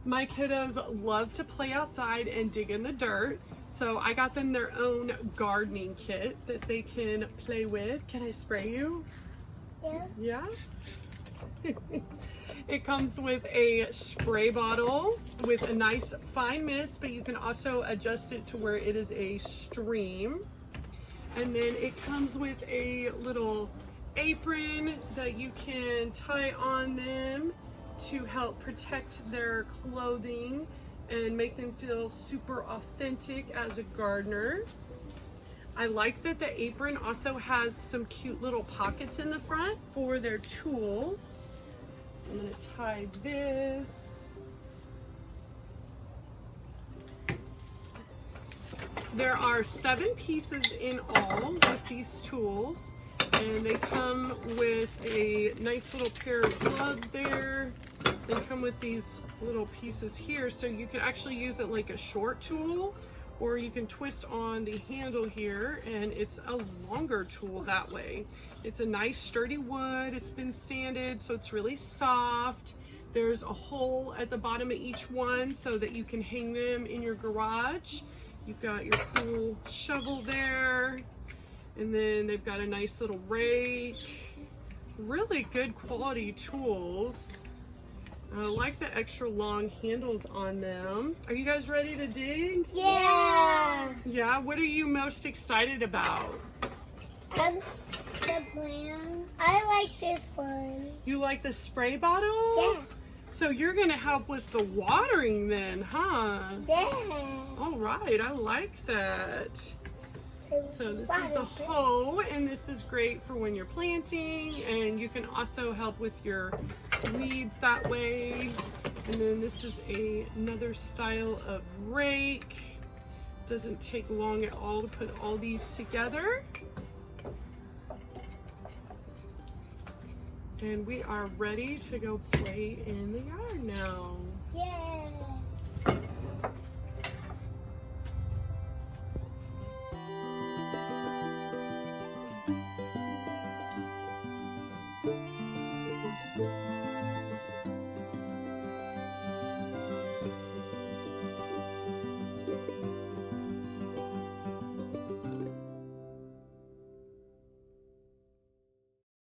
My kiddos love to play outside and dig in the dirt, so I got them their own gardening kit that they can play with. Can I spray you? Yeah. Yeah? It comes with a spray bottle with a nice fine mist, but you can also adjust it to where it is a stream. And then it comes with a little apron that you can tie on them to help protect their clothing and make them feel super authentic as a gardener. I like that the apron also has some cute little pockets in the front for their tools. So I'm going to tie this. There are 7 pieces in all with these tools, and they come with a nice little pair of gloves there. They come with these little pieces here, so you can actually use it like a short tool, or you can twist on the handle here and it's a longer tool that way. It's a nice sturdy wood. It's been sanded, so it's really soft. There's a hole at the bottom of each one so that you can hang them in your garage. You've got your cool shovel there, and then they've got a nice little rake. Really good quality tools. I like the extra long handles on them. Are you guys ready to dig? Yeah. Yeah, what are you most excited about? The plan. I like this one. You like the spray bottle? Yeah. So you're gonna help with the watering then, huh? Yeah. All right, I like that. So this is the hoe, and this is great for when you're planting, and you can also help with your weeds that way. And then this is another style of rake. Doesn't take long at all to put all these together. And we are ready to go play in the yard now.